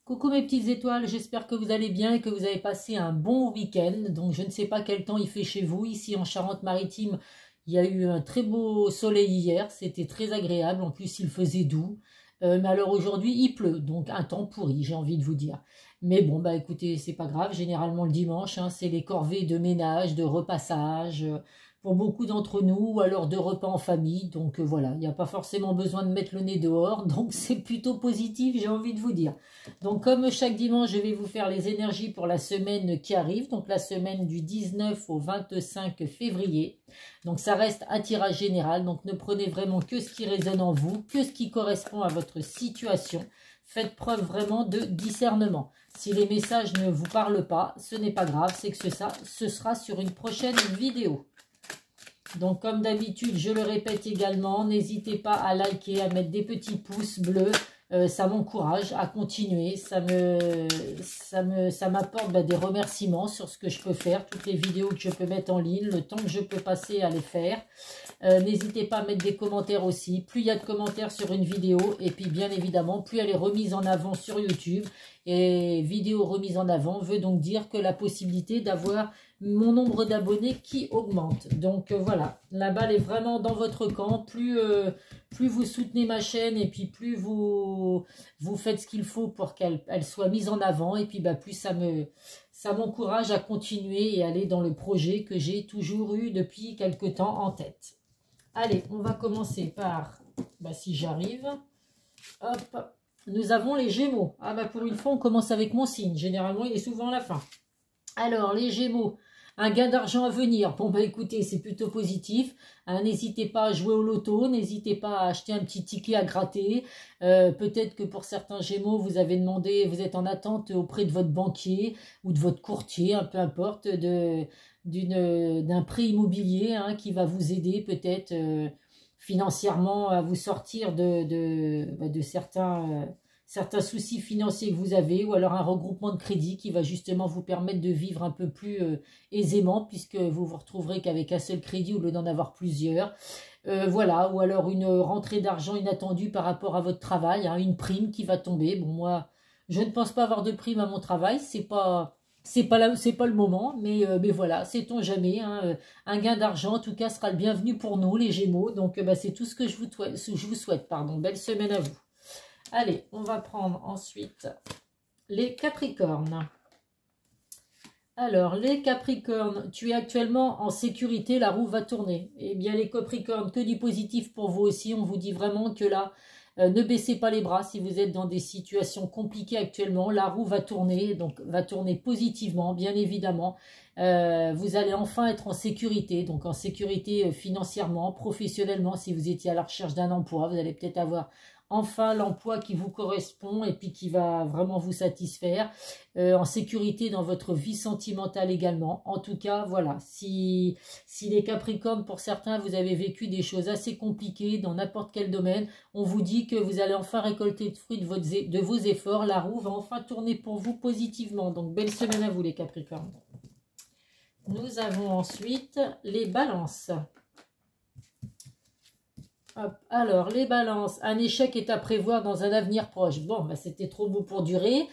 Coucou mes petites étoiles, j'espère que vous allez bien et que vous avez passé un bon week-end. Donc je ne sais pas quel temps il fait chez vous. Ici en Charente-Maritime, il y a eu un très beau soleil hier, c'était très agréable. En plus il faisait doux. Mais alors aujourd'hui il pleut, donc un temps pourri, j'ai envie de vous dire. Mais bon, bah écoutez, c'est pas grave. Généralement le dimanche, hein, c'est les corvées de ménage, de repassage. Pour beaucoup d'entre nous, ou alors de repas en famille. Donc voilà, il n'y a pas forcément besoin de mettre le nez dehors. Donc c'est plutôt positif, j'ai envie de vous dire. Donc comme chaque dimanche, je vais vous faire les énergies pour la semaine qui arrive. Donc la semaine du 19 au 25 février. Donc ça reste un tirage général. Donc ne prenez vraiment que ce qui résonne en vous, que ce qui correspond à votre situation. Faites preuve vraiment de discernement. Si les messages ne vous parlent pas, ce n'est pas grave. C'est que ce sera sur une prochaine vidéo. Donc comme d'habitude, je le répète également, n'hésitez pas à liker, à mettre des petits pouces bleus, ça m'encourage à continuer, ça m'apporte des remerciements sur ce que je peux faire, toutes les vidéos que je peux mettre en ligne, le temps que je peux passer à les faire. N'hésitez pas à mettre des commentaires aussi, plus il y a de commentaires sur une vidéo, et puis bien évidemment, plus elle est remise en avant sur YouTube, et vidéo remise en avant veut donc dire que la possibilité d'avoir mon nombre d'abonnés qui augmente. Donc voilà, la balle est vraiment dans votre camp. Plus vous soutenez ma chaîne et puis plus vous faites ce qu'il faut pour qu'elle soit mise en avant. Et puis plus ça m'encourage à continuer et aller dans le projet que j'ai toujours eu depuis quelque temps en tête. Allez, on va commencer par, si j'arrive, hop, nous avons les Gémeaux. Ah pour une fois, on commence avec mon signe. Généralement, il est souvent à la fin. Alors, les Gémeaux. Un gain d'argent à venir. Bon, écoutez, c'est plutôt positif. N'hésitez pas à jouer au loto. N'hésitez pas à acheter un petit ticket à gratter. Peut-être que pour certains Gémeaux, vous avez demandé, vous êtes en attente auprès de votre banquier ou de votre courtier, peu importe, d'un prêt immobilier qui va vous aider peut-être financièrement à vous sortir de certains soucis financiers que vous avez, ou alors un regroupement de crédit qui va justement vous permettre de vivre un peu plus aisément, puisque vous vous retrouverez qu'avec un seul crédit au lieu d'en avoir plusieurs. Voilà, ou alors une rentrée d'argent inattendue par rapport à votre travail, une prime qui va tomber. Bon, moi, je ne pense pas avoir de prime à mon travail, c'est pas le moment, mais voilà, sait-on jamais. Un gain d'argent, en tout cas, sera le bienvenu pour nous, les Gémeaux. Donc, c'est tout ce que je vous souhaite. Belle semaine à vous. Allez, on va prendre ensuite les Capricornes. Alors, les Capricornes, tu es actuellement en sécurité, la roue va tourner. Eh bien, les Capricornes, que du positif pour vous aussi. On vous dit vraiment que là, ne baissez pas les bras si vous êtes dans des situations compliquées actuellement. La roue va tourner, donc va tourner positivement, bien évidemment. Vous allez enfin être en sécurité, donc en sécurité financièrement, professionnellement. Si vous étiez à la recherche d'un emploi, vous allez peut-être avoir enfin l'emploi qui vous correspond et puis qui va vraiment vous satisfaire, en sécurité dans votre vie sentimentale également. En tout cas, voilà, si les Capricornes, pour certains, vous avez vécu des choses assez compliquées dans n'importe quel domaine, on vous dit que vous allez enfin récolter le fruit de vos efforts, la roue va enfin tourner pour vous positivement. Donc, belle semaine à vous les Capricornes. Nous avons ensuite les Balances. Hop. Alors, les Balances, un échec est à prévoir dans un avenir proche. Bon, c'était trop beau pour durer.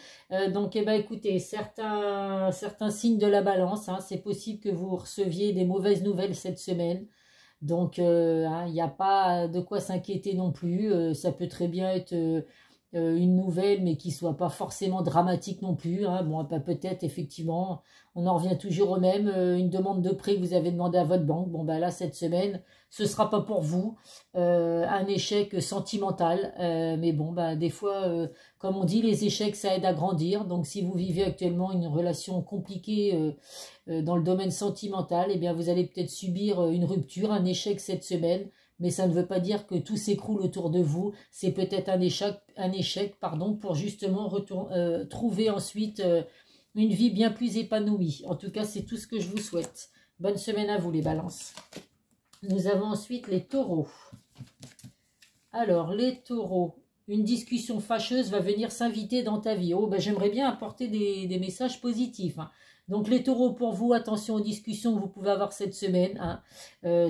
Donc, écoutez, certains signes de la Balance, c'est possible que vous receviez des mauvaises nouvelles cette semaine. Donc, il n'y a pas de quoi s'inquiéter non plus. Ça peut très bien être une nouvelle, mais qui ne soit pas forcément dramatique non plus. Bon, peut-être, effectivement, on en revient toujours au même. Une demande de prêt que vous avez demandé à votre banque. Bon, là, cette semaine, ce ne sera pas pour vous. Un échec sentimental. Mais bon, des fois, comme on dit, les échecs, ça aide à grandir. Donc, si vous vivez actuellement une relation compliquée dans le domaine sentimental, eh bien, vous allez peut-être subir une rupture, un échec cette semaine. Mais ça ne veut pas dire que tout s'écroule autour de vous. C'est peut-être un échec, pour justement trouver ensuite une vie bien plus épanouie. En tout cas, c'est tout ce que je vous souhaite. Bonne semaine à vous les Balances. Nous avons ensuite les Taureaux. Alors, les Taureaux, une discussion fâcheuse va venir s'inviter dans ta vie. Oh, j'aimerais bien apporter des messages positifs. Donc les Taureaux, pour vous, attention aux discussions que vous pouvez avoir cette semaine.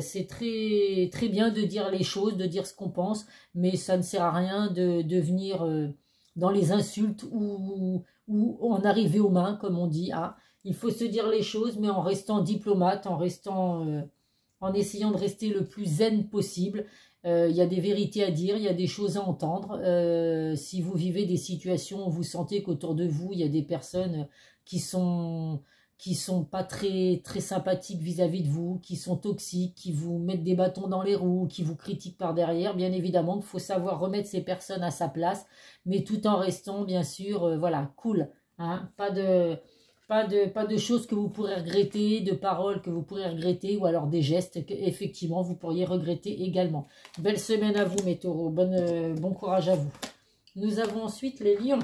C'est très, très bien de dire les choses, de dire ce qu'on pense, mais ça ne sert à rien de venir dans les insultes ou en arriver aux mains, comme on dit. Hein. Il faut se dire les choses, mais en restant diplomate, en essayant de rester le plus zen possible. Il y a des vérités à dire, il y a des choses à entendre. Si vous vivez des situations où vous sentez qu'autour de vous, il y a des personnes qui sont pas très, très sympathiques vis-à-vis de vous, qui sont toxiques, qui vous mettent des bâtons dans les roues, qui vous critiquent par derrière, bien évidemment, il faut savoir remettre ces personnes à sa place, mais tout en restant, bien sûr, voilà, cool. Hein, pas de choses que vous pourrez regretter, de paroles que vous pourrez regretter, ou alors des gestes qu'effectivement vous pourriez regretter également. Belle semaine à vous, mes taureaux. Bon courage à vous. Nous avons ensuite les lions.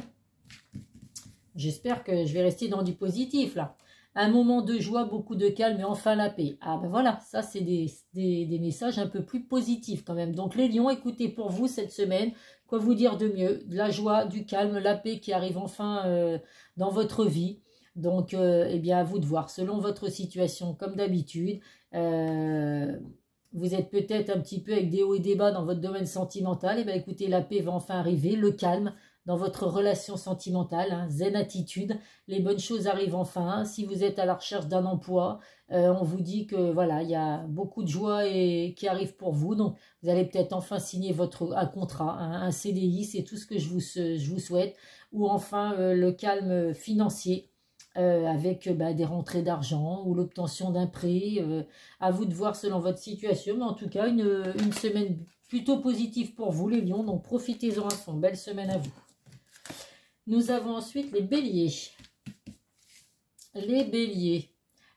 J'espère que je vais rester dans du positif, là. Un moment de joie, beaucoup de calme et enfin la paix. Ah ben voilà, ça c'est des messages un peu plus positifs quand même. Donc les lions, écoutez, pour vous cette semaine, quoi vous dire de mieux? De la joie, du calme, la paix qui arrive enfin dans votre vie. Donc, eh bien, à vous de voir, selon votre situation, comme d'habitude. Vous êtes peut-être un petit peu avec des hauts et des bas dans votre domaine sentimental. Eh bien, écoutez, la paix va enfin arriver, le calme dans votre relation sentimentale, hein, zen attitude. Les bonnes choses arrivent enfin. Si vous êtes à la recherche d'un emploi, on vous dit que voilà, il y a beaucoup de joie qui arrive pour vous. Donc, vous allez peut-être enfin signer un contrat, hein, un CDI, c'est tout ce que je vous souhaite. Ou enfin, le calme financier. Avec des rentrées d'argent ou l'obtention d'un prêt. À vous de voir selon votre situation. Mais en tout cas, une semaine plutôt positive pour vous, les lions. Donc, profitez-en à fond. Belle semaine à vous. Nous avons ensuite les béliers. Les béliers.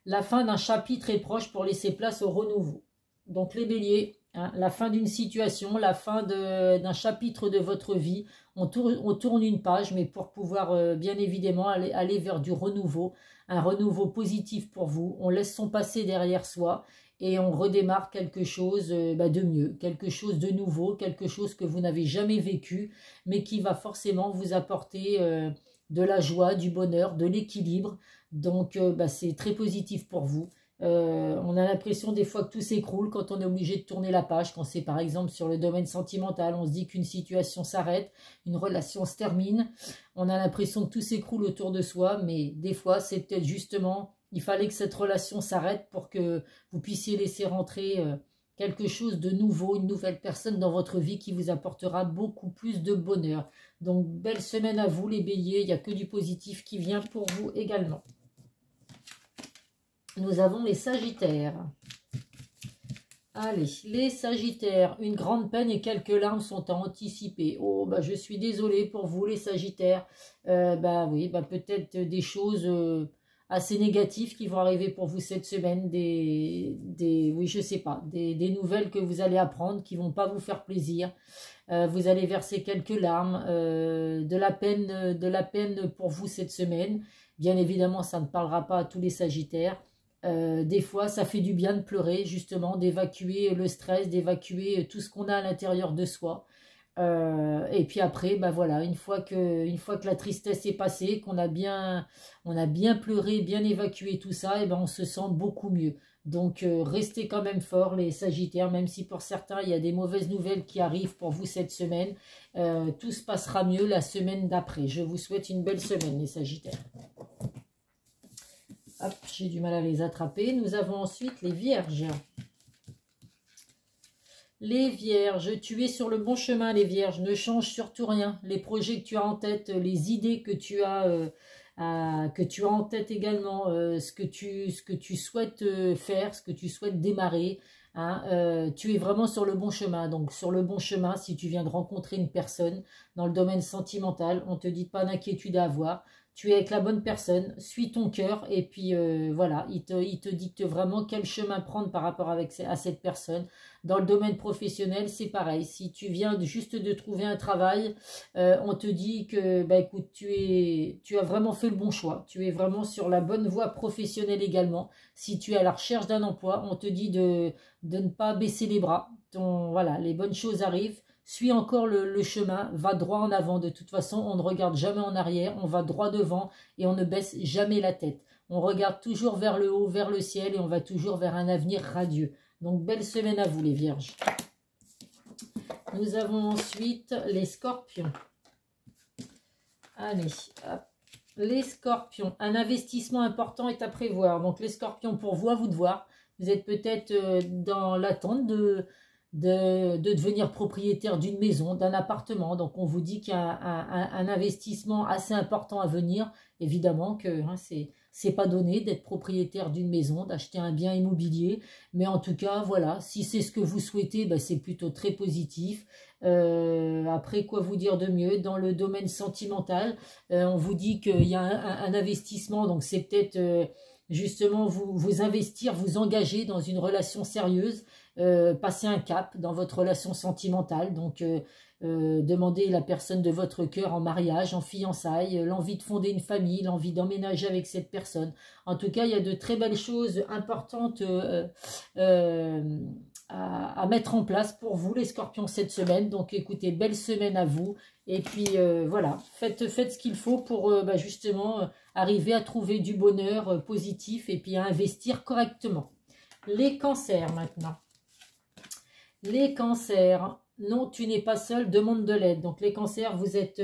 La fin d'un chapitre est proche pour laisser place au renouveau. Donc, les béliers, hein, la fin d'une situation, la fin d'un chapitre de votre vie. On tourne une page, mais pour pouvoir bien évidemment aller vers du renouveau, un renouveau positif pour vous. On laisse son passé derrière soi et on redémarre quelque chose de mieux, quelque chose de nouveau, quelque chose que vous n'avez jamais vécu, mais qui va forcément vous apporter de la joie, du bonheur, de l'équilibre. Donc c'est très positif pour vous. On a l'impression des fois que tout s'écroule quand on est obligé de tourner la page, quand c'est par exemple sur le domaine sentimental, on se dit qu'une situation s'arrête, une relation se termine, on a l'impression que tout s'écroule autour de soi, mais des fois c'est peut-être justement, il fallait que cette relation s'arrête pour que vous puissiez laisser rentrer quelque chose de nouveau, une nouvelle personne dans votre vie qui vous apportera beaucoup plus de bonheur. Donc belle semaine à vous les béliers, il n'y a que du positif qui vient pour vous également. Nous avons les sagittaires. Allez, les sagittaires, une grande peine et quelques larmes sont à anticiper. Oh, je suis désolée pour vous les sagittaires. Oui, peut-être des choses assez négatives qui vont arriver pour vous cette semaine. Oui, je sais pas, des nouvelles que vous allez apprendre qui vont pas vous faire plaisir. Vous allez verser quelques larmes, de la peine pour vous cette semaine. Bien évidemment, ça ne parlera pas à tous les sagittaires. Des fois, ça fait du bien de pleurer, justement, d'évacuer le stress, d'évacuer tout ce qu'on a à l'intérieur de soi. Et puis après, voilà, une fois que la tristesse est passée, on a bien pleuré, bien évacué tout ça, et on se sent beaucoup mieux. Donc, restez quand même forts, les sagittaires, même si pour certains, il y a des mauvaises nouvelles qui arrivent pour vous cette semaine. Tout se passera mieux la semaine d'après. Je vous souhaite une belle semaine, les sagittaires. Hop, j'ai du mal à les attraper. Nous avons ensuite les vierges. Les vierges, tu es sur le bon chemin, les vierges. Ne change surtout rien. Les projets que tu as en tête, les idées que tu as en tête également, ce que tu souhaites faire, ce que tu souhaites démarrer. Hein, tu es vraiment sur le bon chemin. Donc, sur le bon chemin, si tu viens de rencontrer une personne dans le domaine sentimental, on ne te dit pas d'inquiétude à avoir. Tu es avec la bonne personne, suis ton cœur et puis voilà, il te dicte vraiment quel chemin prendre par rapport à cette personne. Dans le domaine professionnel, c'est pareil. Si tu viens juste de trouver un travail, on te dit que écoute, tu as vraiment fait le bon choix. Tu es vraiment sur la bonne voie professionnelle également. Si tu es à la recherche d'un emploi, on te dit de ne pas baisser les bras. Voilà, les bonnes choses arrivent. Suis encore le chemin, va droit en avant. De toute façon, on ne regarde jamais en arrière, on va droit devant et on ne baisse jamais la tête. On regarde toujours vers le haut, vers le ciel et on va toujours vers un avenir radieux. Donc, belle semaine à vous les vierges. Nous avons ensuite les scorpions. Allez, hop. Les scorpions, un investissement important est à prévoir. Donc les scorpions, pour vous, à vous de voir. Vous êtes peut-être dans l'attente de devenir propriétaire d'une maison, d'un appartement. Donc on vous dit qu'il y a un investissement assez important à venir. Évidemment que hein, c'est pas donné d'être propriétaire d'une maison, d'acheter un bien immobilier. Mais en tout cas, voilà, si c'est ce que vous souhaitez, ben, c'est plutôt très positif. Après, quoi vous dire de mieux? Dans le domaine sentimental, on vous dit qu'il y a un investissement, donc c'est peut-être justement vous investir, vous engager dans une relation sérieuse, passer un cap dans votre relation sentimentale, donc demander la personne de votre cœur en mariage, en fiançailles, l'envie de fonder une famille, l'envie d'emménager avec cette personne. En tout cas, il y a de très belles choses importantes à mettre en place pour vous les scorpions cette semaine. Donc écoutez, belle semaine à vous, et puis voilà, faites ce qu'il faut pour justement arriver à trouver du bonheur positif et puis à investir correctement. Les cancers maintenant. Les cancers, non, tu n'es pas seul, demande de l'aide. Donc les cancers, vous êtes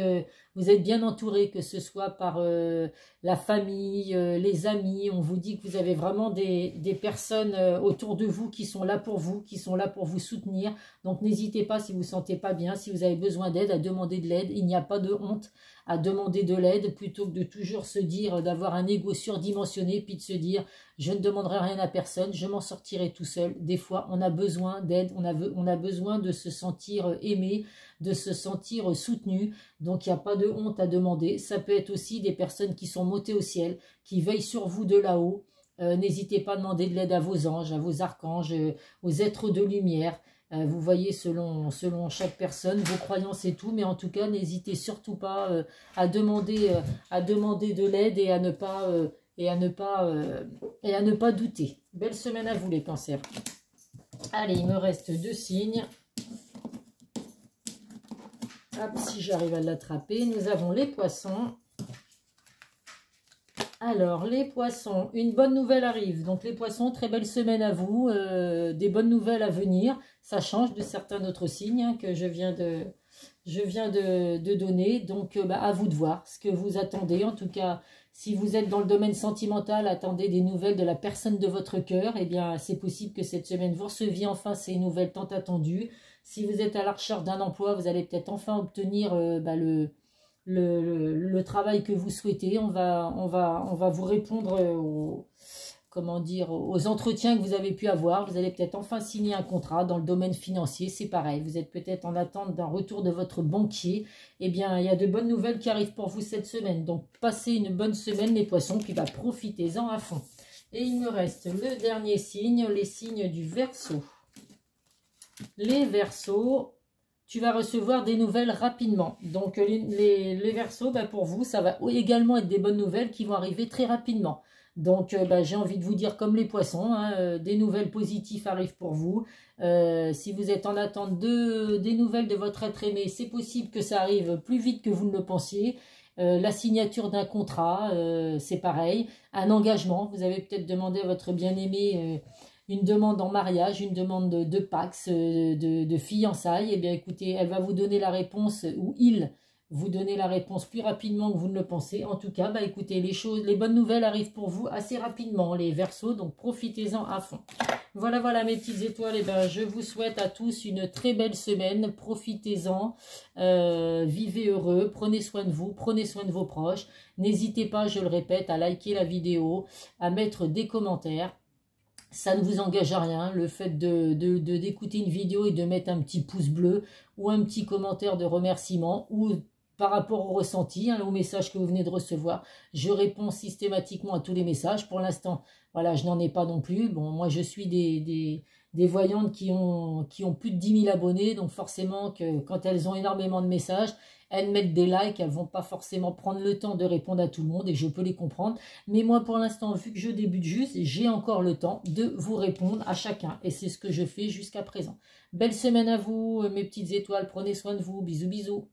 bien entourés, que ce soit par la famille, les amis. On vous dit que vous avez vraiment des personnes autour de vous qui sont là pour vous, qui sont là pour vous soutenir. Donc n'hésitez pas, si vous ne vous sentez pas bien, si vous avez besoin d'aide, à demander de l'aide. Il n'y a pas de honte à demander de l'aide, plutôt que de toujours se dire, d'avoir un ego surdimensionné, puis de se dire, je ne demanderai rien à personne, je m'en sortirai tout seul. Des fois, on a besoin d'aide, on a besoin de se sentir aimé, de se sentir soutenu. Donc, il n'y a pas de honte à demander. Ça peut être aussi des personnes qui sont montées au ciel, qui veillent sur vous de là-haut. N'hésitez pas à demander de l'aide à vos anges, à vos archanges, aux êtres de lumière. Vous voyez, selon chaque personne, vos croyances et tout, mais en tout cas, n'hésitez surtout pas à demander de l'aide et à ne pas douter. Belle semaine à vous les cancers. Allez, il me reste 2 signes. Hop, si j'arrive à l'attraper, nous avons les poissons. Alors, les poissons, une bonne nouvelle arrive. Donc, les poissons, très belle semaine à vous. Des bonnes nouvelles à venir. Ça change de certains autres signes hein, que je viens de donner. Donc, à vous de voir ce que vous attendez. En tout cas, si vous êtes dans le domaine sentimental, attendez des nouvelles de la personne de votre cœur. Eh bien, c'est possible que cette semaine, vous receviez enfin ces nouvelles tant attendues. Si vous êtes à la recherche d'un emploi, vous allez peut-être enfin obtenir le travail que vous souhaitez. On va vous répondre aux entretiens que vous avez pu avoir. Vous allez peut-être enfin signer un contrat dans le domaine financier. C'est pareil, vous êtes peut-être en attente d'un retour de votre banquier. Eh bien, il y a de bonnes nouvelles qui arrivent pour vous cette semaine. Donc, passez une bonne semaine les poissons, puis profitez-en à fond. Et il me reste le dernier signe, les signes du Verseau. Les Verseaux, tu vas recevoir des nouvelles rapidement. Donc, les Verseaux, pour vous, ça va également être des bonnes nouvelles qui vont arriver très rapidement. Donc, j'ai envie de vous dire comme les poissons, hein, des nouvelles positives arrivent pour vous. Si vous êtes en attente des nouvelles de votre être aimé, c'est possible que ça arrive plus vite que vous ne le pensiez. La signature d'un contrat, c'est pareil. Un engagement, vous avez peut-être demandé à votre bien-aimé une demande en mariage, une demande de Pax, de fiançailles. Eh bien, écoutez, elle va vous donner la réponse, ou il vous donner la réponse plus rapidement que vous ne le pensez. En tout cas, écoutez, les bonnes nouvelles arrivent pour vous assez rapidement, les Verseaux, donc profitez-en à fond. Voilà mes petites étoiles, je vous souhaite à tous une très belle semaine, profitez-en, vivez heureux, prenez soin de vous, prenez soin de vos proches. N'hésitez pas, je le répète, à liker la vidéo, à mettre des commentaires. Ça ne vous engage à rien, le fait d'écouter une vidéo et de mettre un petit pouce bleu ou un petit commentaire de remerciement ou par rapport au ressenti, au message que vous venez de recevoir. Je réponds systématiquement à tous les messages. Pour l'instant, voilà, je n'en ai pas non plus. Bon, moi, je suis des voyantes qui ont plus de 10 000 abonnés, donc forcément, que quand elles ont énormément de messages, elles mettent des likes, elles ne vont pas forcément prendre le temps de répondre à tout le monde et je peux les comprendre. Mais moi, pour l'instant, vu que je débute juste, j'ai encore le temps de vous répondre à chacun. Et c'est ce que je fais jusqu'à présent. Belle semaine à vous, mes petites étoiles. Prenez soin de vous. Bisous, bisous.